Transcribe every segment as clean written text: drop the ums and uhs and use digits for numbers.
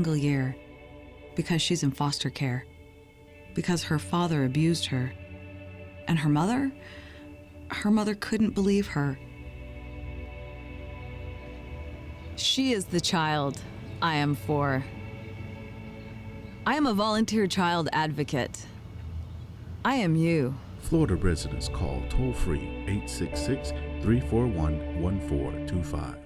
single year because she's in foster care, because her father abused her. And her mother couldn't believe her. She is the child I am for. I am a volunteer child advocate. I am you. Florida residents call toll-free 866-341-1425.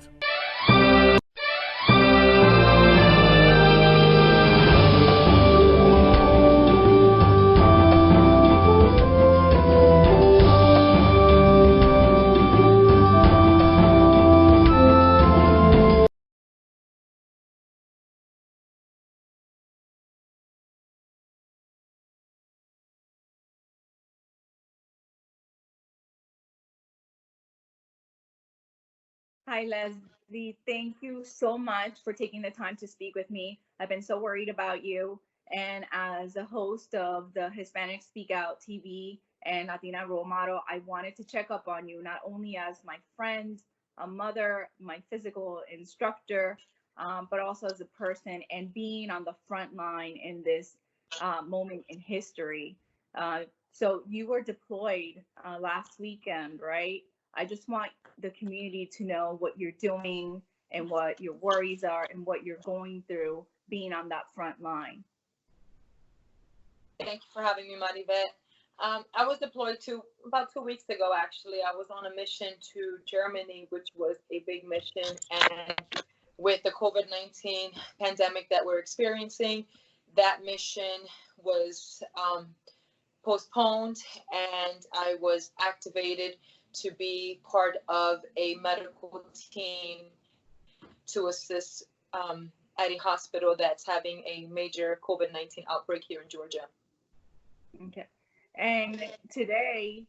Hi, Leslie. Thank you so much for taking the time to speak with me. I've been so worried about you. And as a host of the Hispanic Speak Out TV and Latina Role Model, I wanted to check up on you, not only as my friend, a mother, my physical instructor, but also as a person and being on the front line in this moment in history. So you were deployed last weekend, right? I just want the community to know what you're doing and what your worries are and what you're going through being on that front line. Thank you for having me, Maribet. I was deployed about 2 weeks ago, actually. I was on a mission to Germany, which was a big mission. And with the COVID-19 pandemic that we're experiencing, that mission was postponed, and I was activated to be part of a medical team to assist at a hospital that's having a major COVID-19 outbreak here in Georgia. Okay. And today,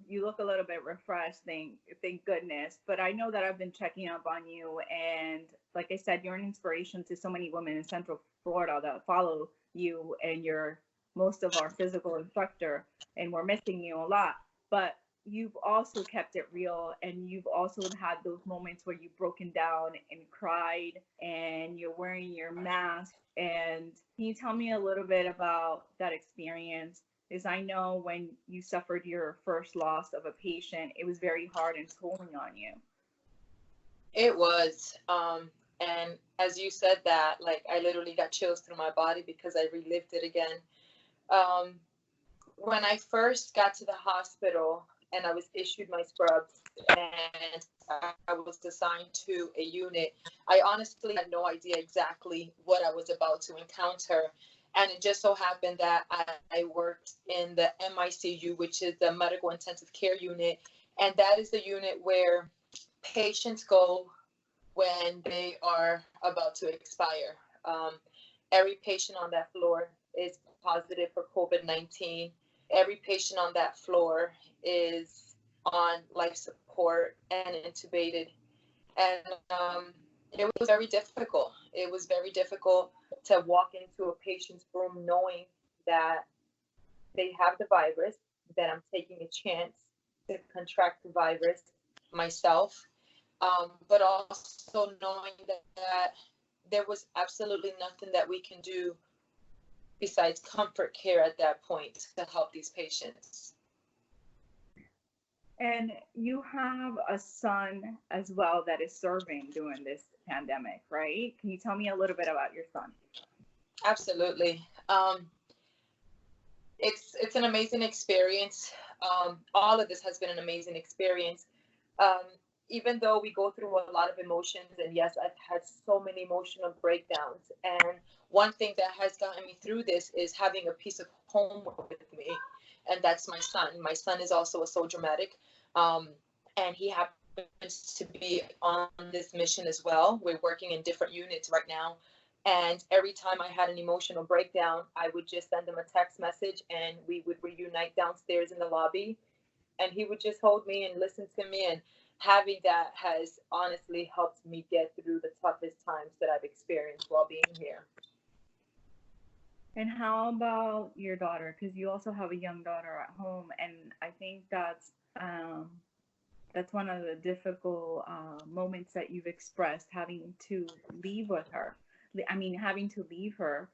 you look a little bit refreshed, thank goodness. But I know that I've been checking up on you. And like I said, you're an inspiration to so many women in Central Florida that follow you, and you're most of our physical instructor, and we're missing you a lot. But you've also kept it real, and you've also had those moments where you've broken down and cried, and you're wearing your mask. And can you tell me a little bit about that experience? Because I know when you suffered your first loss of a patient, it was very hard and tolling on you. It was. And as you said that, like, I literally got chills through my body because I relived it again. When I first got to the hospital and I was issued my scrubs and I was assigned to a unit, I honestly had no idea exactly what I was about to encounter. And it just so happened that I worked in the MICU, which is the Medical Intensive Care Unit. And that is the unit where patients go when they are about to expire. Every patient on that floor is positive for COVID-19. Every patient on that floor is on life support and intubated. And it was very difficult. It was very difficult to walk into a patient's room knowing that they have the virus, that I'm taking a chance to contract the virus myself, but also knowing that there was absolutely nothing that we can do besides comfort care at that point to help these patients. And you have a son as well that is serving during this pandemic, right? Can you tell me a little bit about your son? Absolutely. It's an amazing experience. All of this has been an amazing experience. Even though we go through a lot of emotions, and yes, I've had so many emotional breakdowns. And one thing that has gotten me through this is having a piece of home with me, and that's my son. My son is also a soldier medic, and he happens to be on this mission as well. We're working in different units right now. And every time I had an emotional breakdown, I would just send him a text message and we would reunite downstairs in the lobby. And he would just hold me and listen to me. And having that has honestly helped me get through the toughest times that I've experienced while being here. And how about your daughter? Because you also have a young daughter at home, and I think that's one of the difficult moments that you've expressed, having to leave I mean, having to leave her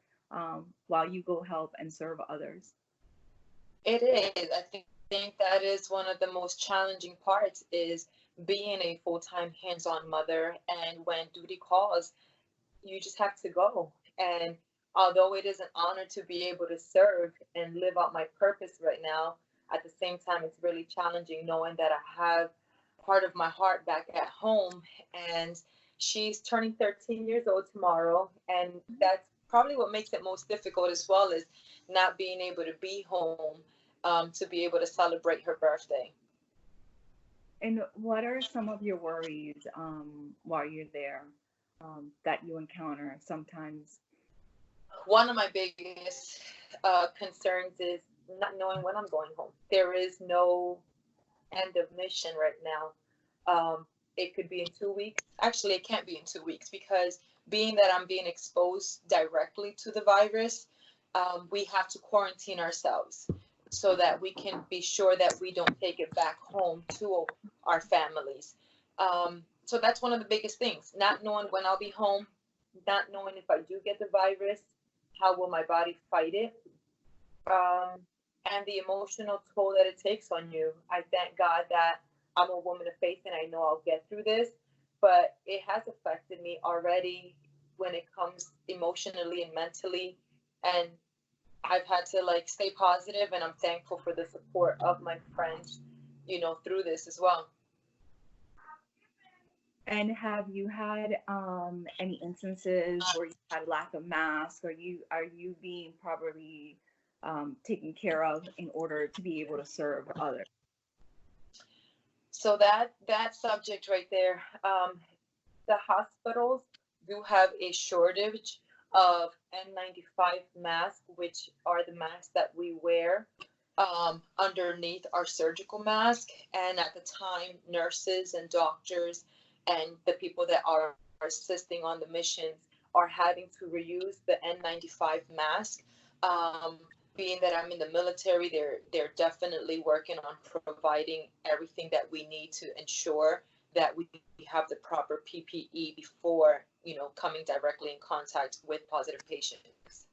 while you go help and serve others? It is. I think that is one of the most challenging parts is being a full-time hands-on mother. And when duty calls, you just have to go. And although it is an honor to be able to serve and live out my purpose right now, at the same time, it's really challenging knowing that I have part of my heart back at home. And she's turning 13 years old tomorrow. And that's probably what makes it most difficult as well, is not being able to be home to be able to celebrate her birthday. And what are some of your worries while you're there that you encounter sometimes? One of my biggest concerns is not knowing when I'm going home. There is no end of mission right now. It could be in 2 weeks. Actually, it can't be in 2 weeks because being that I'm being exposed directly to the virus, we have to quarantine ourselves so that we can be sure that we don't take it back home to our families. So that's one of the biggest things, not knowing when I'll be home, not knowing if I do get the virus, how will my body fight it, and the emotional toll that it takes on you. I thank God that I'm a woman of faith and I know I'll get through this, but it has affected me already when it comes emotionally and mentally. And I've had to stay positive, and I'm thankful for the support of my friends, through this as well. And have you had any instances where you had lack of masks? Are you being properly taken care of in order to be able to serve others? So that subject right there, the hospitals do have a shortage of N95 masks, which are the masks that we wear underneath our surgical mask. And at the time, nurses and doctors and the people that are assisting on the missions are having to reuse the N95 mask. Being that I'm in the military, they're definitely working on providing everything that we need to ensure that we have the proper PPE before, coming directly in contact with positive patients.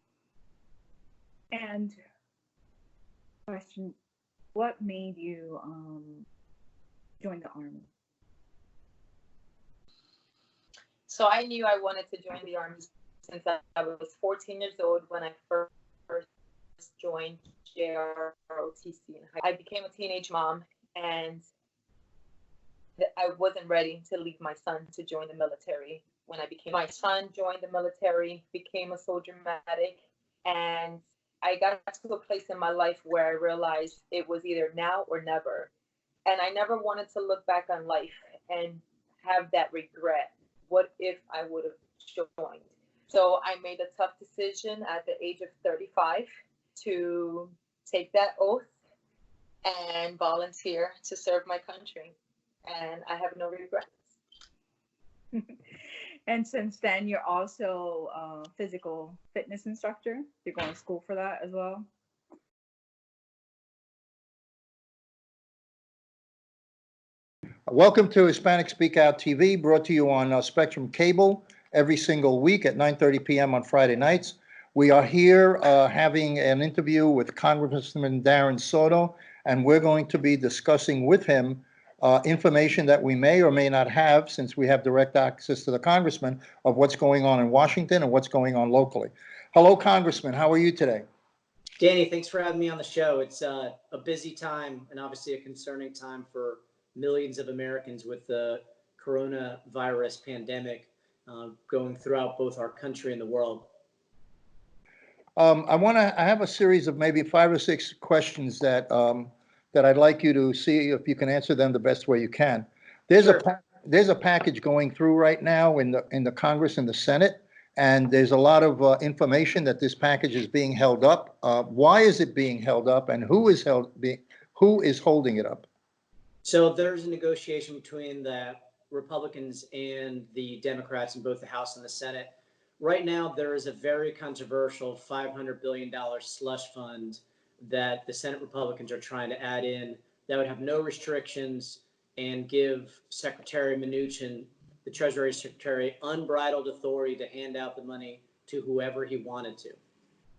And question, what made you join the Army? So I knew I wanted to join the Army since I was 14 years old when I first joined JROTC. I became a teenage mom, and I wasn't ready to leave my son to join the military. When my son joined the military, became a soldier medic, and I got to a place in my life where I realized it was either now or never. And I never wanted to look back on life and have that regret. What if I would have joined? So I made a tough decision at the age of 35 to take that oath and volunteer to serve my country. And I have no regrets. And since then, you're also a physical fitness instructor. You're going to school for that as well? Welcome to Hispanic Speak Out TV, brought to you on Spectrum Cable every single week at 9:30 p.m. on Friday nights. We are here having an interview with Congressman Darren Soto, and we're going to be discussing with him information that we may or may not have, since we have direct access to the congressman, of what's going on in Washington and what's going on locally. Hello, Congressman. How are you today? Danny, thanks for having me on the show. It's a busy time and obviously a concerning time for millions of Americans with the coronavirus pandemic going throughout both our country and the world. I have a series of maybe 5 or 6 questions that I'd like you to see if you can answer them the best way you can. There's a package going through right now in the Congress and the Senate, and there's a lot of information that this package is being held up. Why is it being held up, and who is holding it up? So there's a negotiation between the Republicans and the Democrats in both the House and the Senate. Right now, there is a very controversial $500 billion slush fund that the Senate Republicans are trying to add in that would have no restrictions and give Secretary Mnuchin the Treasury Secretary unbridled authority to hand out the money to whoever he wanted to.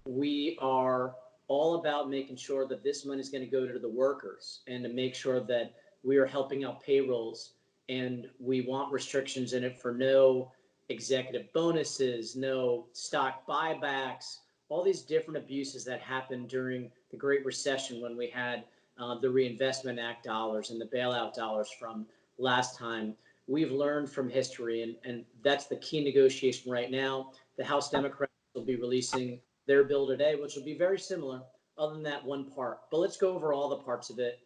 We are all about making sure that this money is going to go to the workers and to make sure that we are helping out payrolls, and we want restrictions in it for no executive bonuses, no stock buybacks, all these different abuses that happened during the Great Recession when we had the Reinvestment Act dollars and the bailout dollars from last time. We've learned from history, and that's the key negotiation right now. The House Democrats will be releasing their bill today, which will be very similar, other than that one part. But let's go over all the parts of it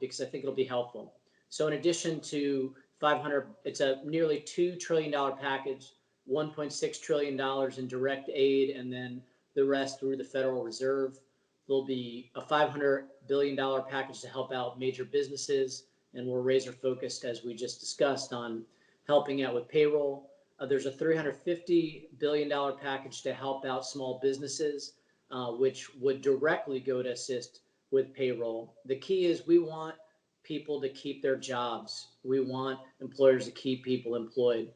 because I think it'll be helpful. So in addition to 500, it's a nearly $2 trillion package, $1.6 trillion in direct aid, and then the rest through the Federal Reserve. There'll be a $500 billion package to help out major businesses, and we're razor focused, as we just discussed, on helping out with payroll. There's a $350 billion package to help out small businesses, which would directly go to assist with payroll. The key is we want people to keep their jobs. We want employers to keep people employed.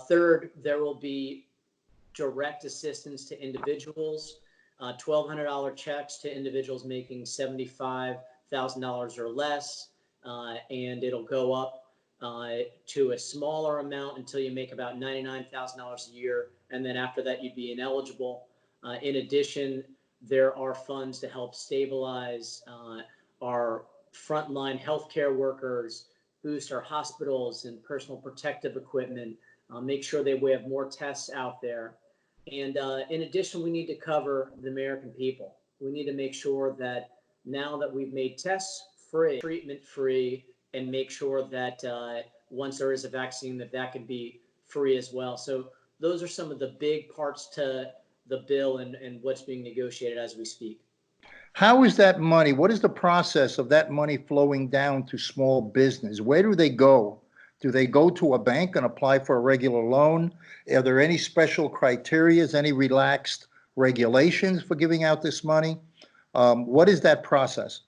Third, there will be direct assistance to individuals, $1,200 checks to individuals making $75,000 or less, and it'll go up to a smaller amount until you make about $99,000 a year, and then after that you'd be ineligible. In addition, there are funds to help stabilize our frontline healthcare workers, boost our hospitals and personal protective equipment, make sure that we have more tests out there. And in addition, we need to cover the American people. We need to make sure that now that we've made tests free, treatment free, and make sure that once there is a vaccine, that could be free as well. So those are some of the big parts to the bill and what's being negotiated as we speak. How is that money? What is the process of that money flowing down to small business? Where do they go? Do they go to a bank and apply for a regular loan? Are there any special criteria, any relaxed regulations for giving out this money? What is that process?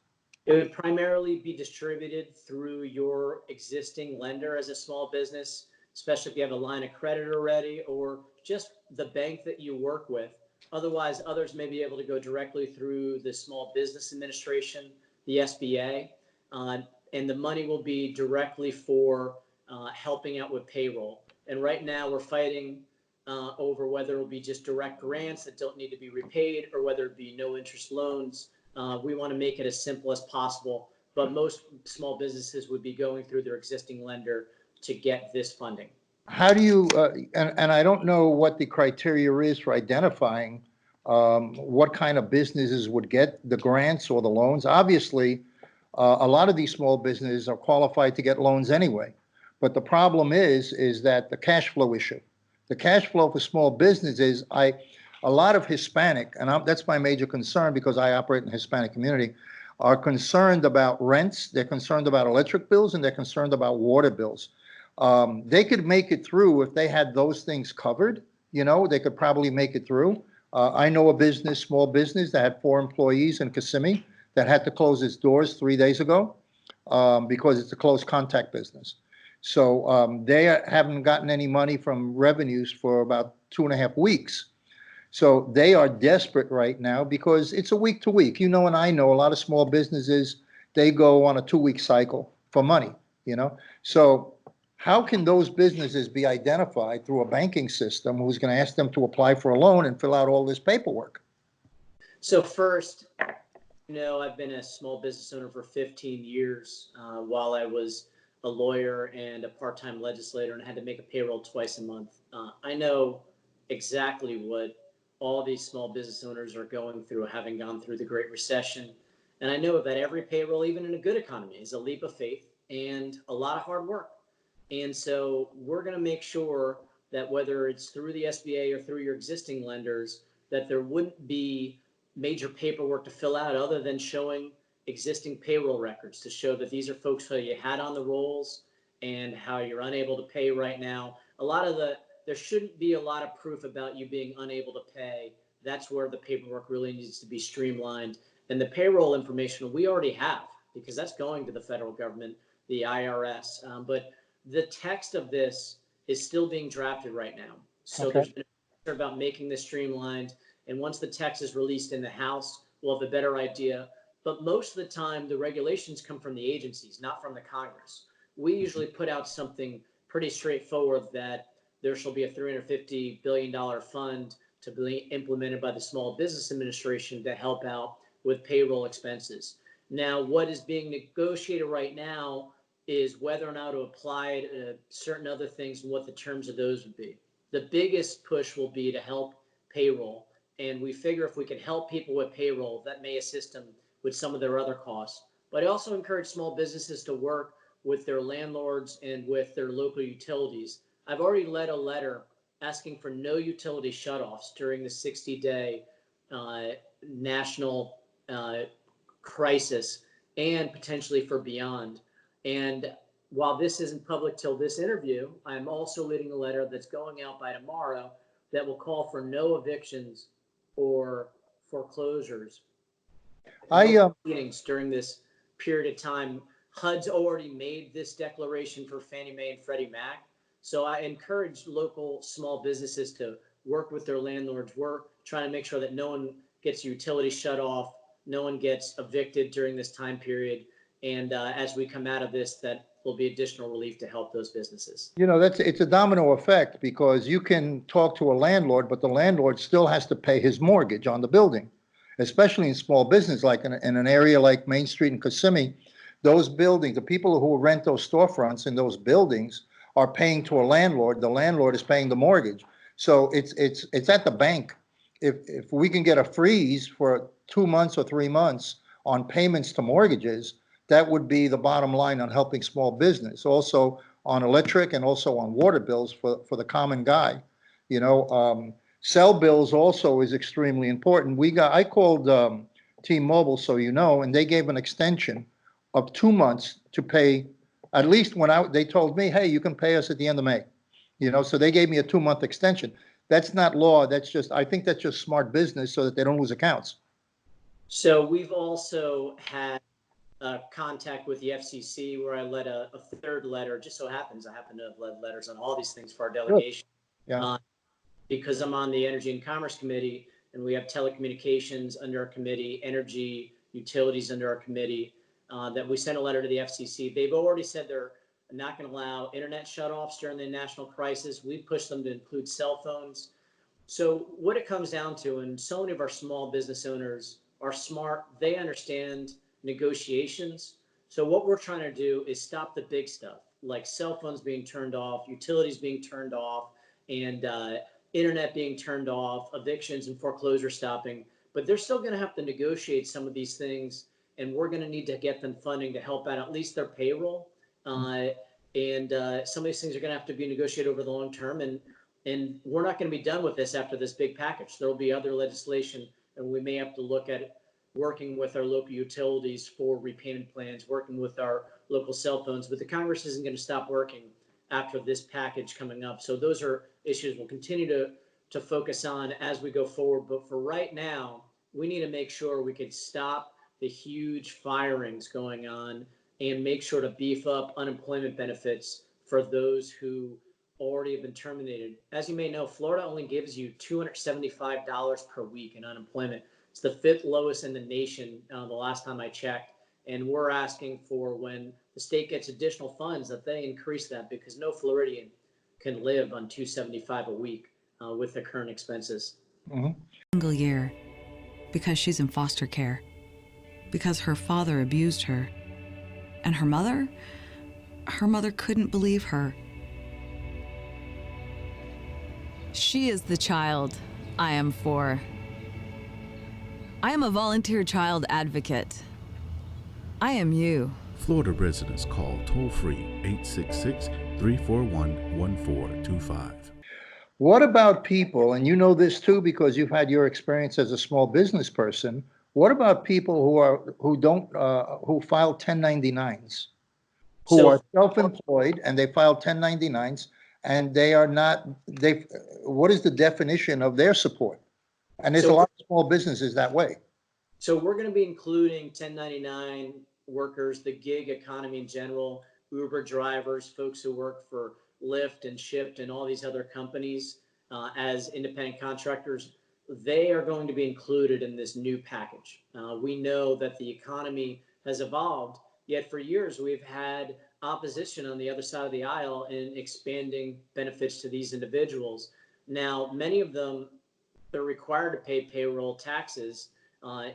It would primarily be distributed through your existing lender as a small business, especially if you have a line of credit already, or just the bank that you work with. Otherwise, others may be able to go directly through the Small Business Administration, the SBA, and the money will be directly for helping out with payroll. And right now we're fighting over whether it'll be just direct grants that don't need to be repaid or whether it be no interest loans. We want to make it as simple as possible, but most small businesses would be going through their existing lender to get this funding. How do you, and I don't know what the criteria is for identifying what kind of businesses would get the grants or the loans. Obviously, a lot of these small businesses are qualified to get loans anyway. But the problem is that the cash flow issue. The cash flow for small businesses, a lot of Hispanic, and that's my major concern because I operate in the Hispanic community, are concerned about rents, they're concerned about electric bills, and they're concerned about water bills. They could make it through if they had those things covered. You know, they could probably make it through. I know a business, small business, that had 4 employees in Kissimmee that had to close its doors 3 days ago because it's a close contact business. So they haven't gotten any money from revenues for about 2.5 weeks. So they are desperate right now because it's a week to week. You know, and I know a lot of small businesses, they go on a 2-week cycle for money, you know. So how can those businesses be identified through a banking system who's going to ask them to apply for a loan and fill out all this paperwork? So first, you know, I've been a small business owner for 15 years while I was a lawyer and a part-time legislator and had to make a payroll twice a month. I know exactly what all these small business owners are going through, having gone through the Great Recession. And I know that every payroll, even in a good economy, is a leap of faith and a lot of hard work. And so we're going to make sure that whether it's through the SBA or through your existing lenders, that there wouldn't be major paperwork to fill out other than showing existing payroll records to show that these are folks who you had on the rolls and how you're unable to pay right now. There shouldn't be a lot of proof about you being unable to pay. That's where the paperwork really needs to be streamlined. And the payroll information we already have because that's going to the federal government, the IRS. But the text of this is still being drafted right now. So Okay. there's been a concern about making this streamlined. And once the text is released in the House, we'll have a better idea. But most of the time, the regulations come from the agencies, not from the Congress. We usually put out something pretty straightforward that there shall be a $350 billion fund to be implemented by the Small Business Administration to help out with payroll expenses. Now, what is being negotiated right now is whether or not to apply to certain other things and what the terms of those would be. The biggest push will be to help payroll. And we figure if we can help people with payroll, that may assist them with some of their other costs. But I also encourage small businesses to work with their landlords and with their local utilities. I've already led a letter asking for no utility shutoffs during the 60-day national crisis and potentially for beyond. And while this isn't public till this interview, I'm also leading a letter that's going out by tomorrow that will call for no evictions or foreclosures. Meetings during this period of time. HUD's already made this declaration for Fannie Mae and Freddie Mac. So I encourage local small businesses to work with their landlords. We're trying to make sure that no one gets utility shut off, no one gets evicted during this time period. And as we come out of this, that will be additional relief to help those businesses. You know, it's a domino effect, because you can talk to a landlord, but the landlord still has to pay his mortgage on the building, especially in small business, like in an area like Main Street in Kissimmee. Those buildings, the people who rent those storefronts in those buildings are paying to a landlord. The landlord is paying the mortgage. So it's at the bank. If we can get a freeze for 2 months or 3 months on payments to mortgages, that would be the bottom line on helping small business. Also on electric and also on water bills for the common guy. You know, cell bills also is extremely important. I called T-Mobile, so you know, and they gave an extension of 2 months to pay. At least they told me, hey, you can pay us at the end of May. You know, so they gave me a 2-month extension. That's not law. I think that's just smart business so that they don't lose accounts. So we've also had contact with the FCC, where I led a third letter. Just so happens I happen to have led letters on all these things for our delegation. Yeah. Because I'm on the Energy and Commerce Committee, and we have telecommunications under our committee, energy, utilities under our committee, that we sent a letter to the FCC. They've already said they're not going to allow internet shutoffs during the national crisis. We pushed them to include cell phones. So what it comes down to, and so many of our small business owners are smart, they understand negotiations. So what we're trying to do is stop the big stuff, like cell phones being turned off, utilities being turned off, and internet being turned off, evictions and foreclosure stopping. But they're still going to have to negotiate some of these things, and we're going to need to get them funding to help out at least their payroll. And some of these things are going to have to be negotiated over the long term. And we're not going to be done with this after this big package. There will be other legislation, and we may have to look at it, working with our local utilities for repayment plans, working with our local cell phones. But the Congress isn't going to stop working after this package coming up. So those are issues we'll continue to focus on as we go forward. But for right now, we need to make sure we can stop the huge firings going on and make sure to beef up unemployment benefits for those who already have been terminated. As you may know, Florida only gives you $275 per week in unemployment. It's the 5th lowest in the nation the last time I checked. And we're asking for, when the state gets additional funds, that they increase that, because no Floridian can live on $275 a week with the current expenses. Single year, because she's in foster care, because her father abused her, and her mother couldn't believe her. She is the child I am for. I am a volunteer child advocate. I am you. Florida residents call toll-free 866-341-1425. What about people, and you know this too because you've had your experience as a small business person, what about people who file 1099s, who are self-employed and they file 1099s, and what is the definition of their support? And there's a lot of small businesses that way. So we're going to be including 1099 workers, the gig economy in general, Uber drivers, folks who work for Lyft and Shipt and all these other companies as independent contractors, they are going to be included in this new package. We know that the economy has evolved, yet for years we've had opposition on the other side of the aisle in expanding benefits to these individuals. Now, many of them, they're required to pay payroll taxes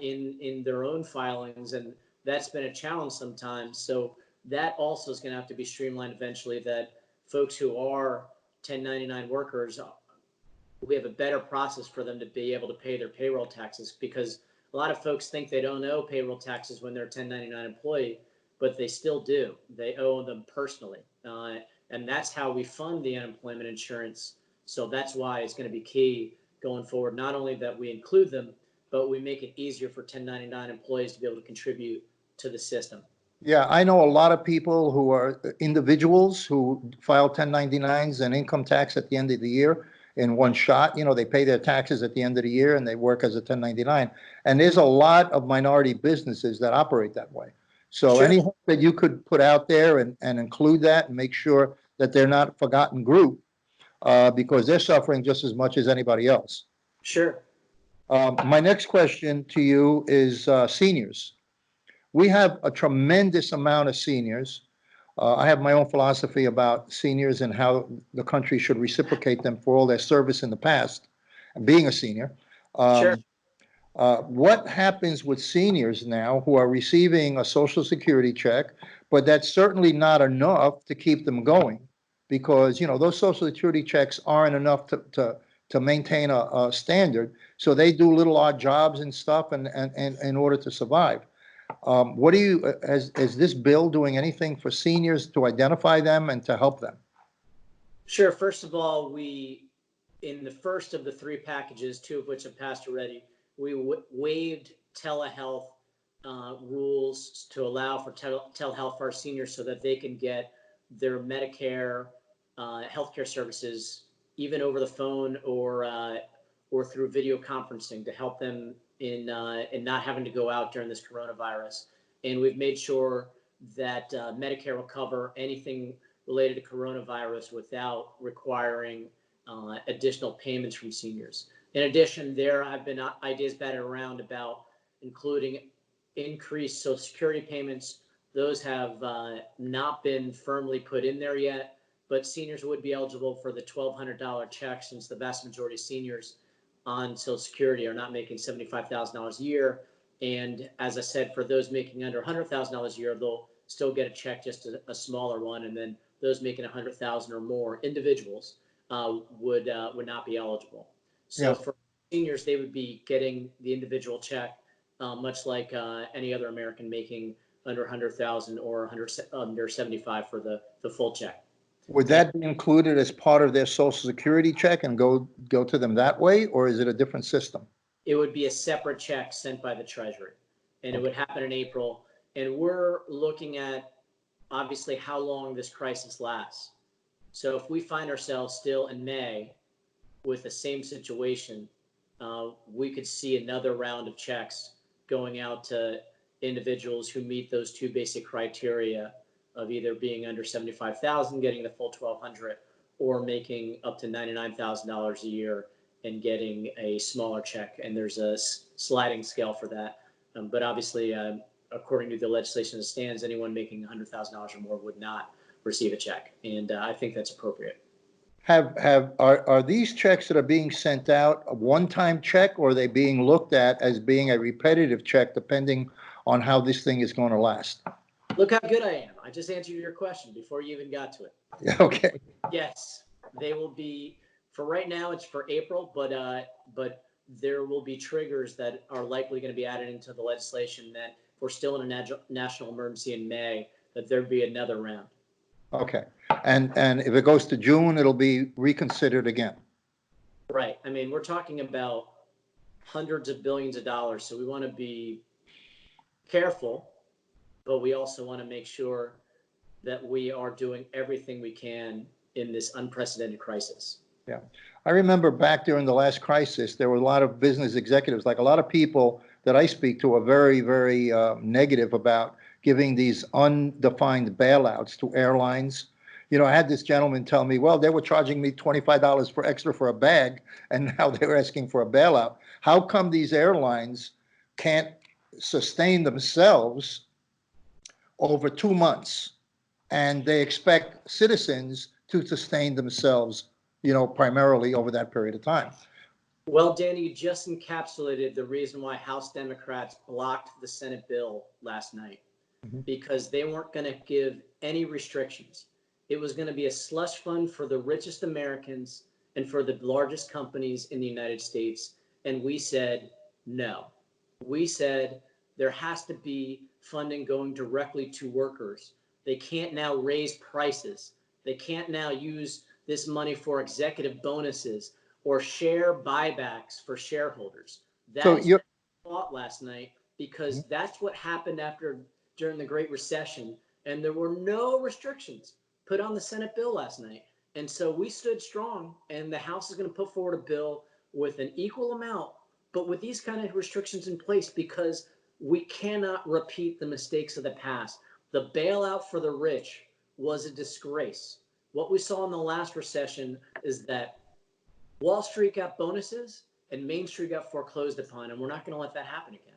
in their own filings, and that's been a challenge sometimes. So that also is going to have to be streamlined eventually, that folks who are 1099 workers, we have a better process for them to be able to pay their payroll taxes, because a lot of folks think they don't owe payroll taxes when they're a 1099 employee, but they still do. They owe them personally. And that's how we fund the unemployment insurance. So that's why it's going to be key going forward, not only that we include them, but we make it easier for 1099 employees to be able to contribute to the system. Yeah, I know a lot of people who are individuals who file 1099s and income tax at the end of the year in one shot. You know, they pay their taxes at the end of the year and they work as a 1099. And there's a lot of minority businesses that operate that way. So Sure. anything that you could put out there and include that and make sure that they're not a forgotten group, because they're suffering just as much as anybody else. Sure. My next question to you is seniors. We have a tremendous amount of seniors. I have my own philosophy about seniors and how the country should reciprocate them for all their service in the past, being a senior. Sure. What happens with seniors now who are receiving a Social Security check, but that's certainly not enough to keep them going, because, you know, those Social Security checks aren't enough to maintain a standard. So they do little odd jobs and stuff and in order to survive. What do you, is this bill doing anything for seniors to identify them and to help them? Sure. First of all, in the first of the three packages, two of which have passed already, we waived telehealth rules to allow for telehealth for our seniors so that they can get their Medicare healthcare services even over the phone or through video conferencing to help them in not having to go out during this coronavirus. And we've made sure that Medicare will cover anything related to coronavirus without requiring additional payments from seniors. In addition, there have been ideas batted around about including increased Social Security payments. Those have not been firmly put in there yet, but seniors would be eligible for the $1,200 check, since the vast majority of seniors on Social Security are not making $75,000 a year. And as I said, for those making under $100,000 a year, they'll still get a check, just a smaller one. And then those making $100,000 or more individuals would not be eligible. So for seniors, they would be getting the individual check, much like any other American making under 100,000 or under 75 for the full check. Would that be included as part of their Social Security check and go to them that way, or is it a different system? It would be a separate check sent by the Treasury, and it would happen in April. And we're looking at, obviously, how long this crisis lasts. So if we find ourselves still in May with the same situation, we could see another round of checks going out to individuals who meet those two basic criteria of either being under 75,000, getting the full 1,200, or making up to $99,000 a year and getting a smaller check. And there's a sliding scale for that. But obviously, according to the legislation as it stands, anyone making $100,000 or more would not receive a check. And I think that's appropriate. Are these checks that are being sent out a one-time check, or are they being looked at as being a repetitive check depending on how this thing is going to last? Look how good I am. I just answered your question before you even got to it. Okay. Yes, they will be, for right now, it's for April, but there will be triggers that are likely going to be added into the legislation that if we're still in a national emergency in May, that there'd be another round. Okay. And if it goes to June, it'll be reconsidered again. Right. I mean, we're talking about hundreds of billions of dollars, so we want to be careful, but we also want to make sure that we are doing everything we can in this unprecedented crisis. Yeah. I remember back during the last crisis, there were a lot of business executives, like a lot of people that I speak to are very, very negative about giving these undefined bailouts to airlines, You know, I had this gentleman tell me, well, they were charging me $25 for extra for a bag, and now they're asking for a bailout. How come these airlines can't sustain themselves over 2 months? And they expect citizens to sustain themselves, you know, primarily over that period of time. Well, Danny, you just encapsulated the reason why House Democrats blocked the Senate bill last night, because they weren't going to give any restrictions. It was going to be a slush fund for the richest Americans and for the largest companies in the United States. And we said no. We said there has to be funding going directly to workers. They can't now raise prices. They can't now use this money for executive bonuses or share buybacks for shareholders. So That's you're, fought last night, because that's what happened during the Great Recession, and there were no restrictions put on the Senate bill last night. And so we stood strong, and the House is going to put forward a bill with an equal amount, but with these kind of restrictions in place, because we cannot repeat the mistakes of the past. The bailout for the rich was a disgrace. What we saw in the last recession is that Wall Street got bonuses and Main Street got foreclosed upon, and we're not going to let that happen again.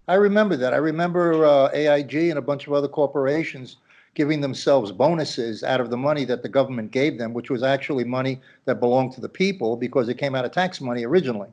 I remember that. I remember AIG and a bunch of other corporations giving themselves bonuses out of the money that the government gave them, which was actually money that belonged to the people because it came out of tax money originally.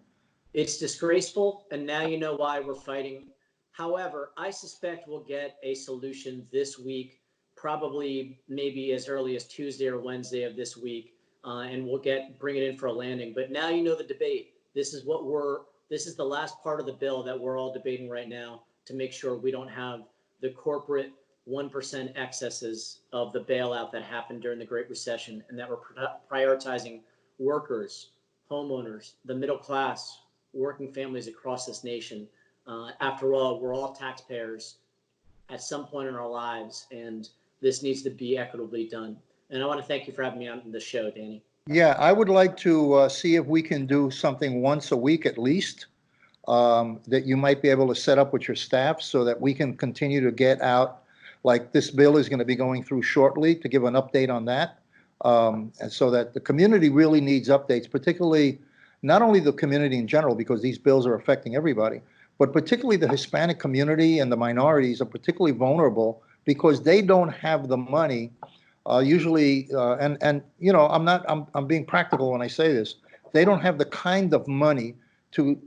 It's disgraceful, and now you know why we're fighting. However, I suspect we'll get a solution this week, probably maybe as early as Tuesday or Wednesday of this week, and we'll bring it in for a landing. But now you know the debate. This is the last part of the bill that we're all debating right now, to make sure we don't have the corporate 1% excesses of the bailout that happened during the Great Recession, and that we're prioritizing workers, homeowners, the middle class, working families across this nation. After all, we're all taxpayers at some point in our lives, and this needs to be equitably done. And I want to thank you for having me on the show, Danny. Yeah, I would like to see if we can do something once a week at least, that you might be able to set up with your staff so that we can continue to get out, like this bill is going to be going through shortly, to give an update on that. And so that the community really needs updates, particularly not only the community in general, because these bills are affecting everybody, but particularly the Hispanic community and the minorities are particularly vulnerable because they don't have the money. Usually, and you know, I'm being practical when I say this. They don't have the kind of money to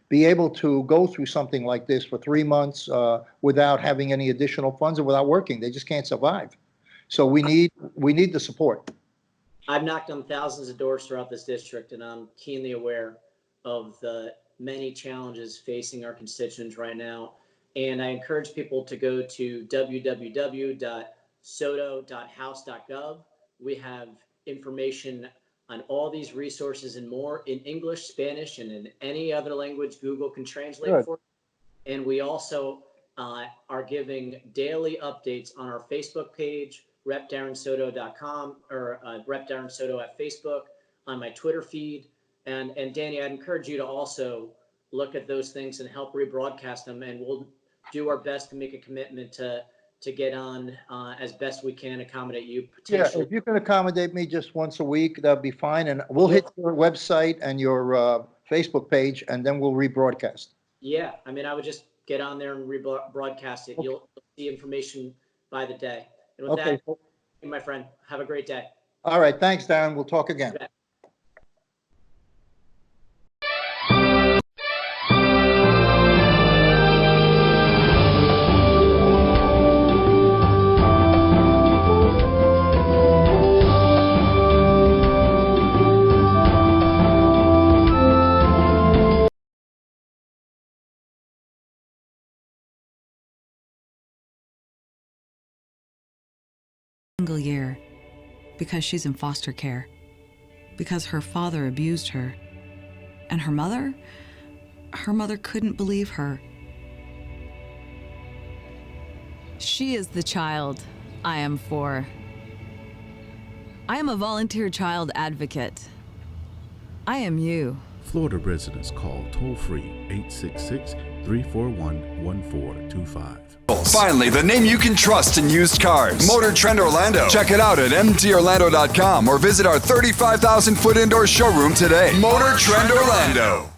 be able to go through something like this for 3 months without having any additional funds and without working. They just can't survive. So we need the support. I've knocked on thousands of doors throughout this district, and I'm keenly aware of the many challenges facing our constituents right now. And I encourage people to go to www.soto.house.gov. We have information on all these resources and more in English, Spanish, and in any other language Google can translate Good. for. And we also are giving daily updates on our Facebook page, repdarrensoto.com, or Rep Darren Soto at Facebook, on my Twitter feed. And Danny, I'd encourage you to also look at those things and help rebroadcast them, and we'll do our best to make a commitment to get on as best we can, accommodate you potentially. Yeah, if you can accommodate me just once a week, that'd be fine. And we'll hit your website and your Facebook page, and then we'll rebroadcast. Yeah, I mean, I would just get on there and rebroadcast it. Okay. You'll see information by the day. And with that, my friend, have a great day. All right, thanks, Darren. We'll talk again. Single year because she's in foster care, because her father abused her, and her mother couldn't believe her. She is the child I am for. I am a volunteer child advocate. I am you Florida residents call toll-free 866-341-1425. Finally, the name you can trust in used cars. Motor Trend Orlando. Check it out at mtorlando.com or visit our 35,000-foot indoor showroom today. Motor Trend Orlando.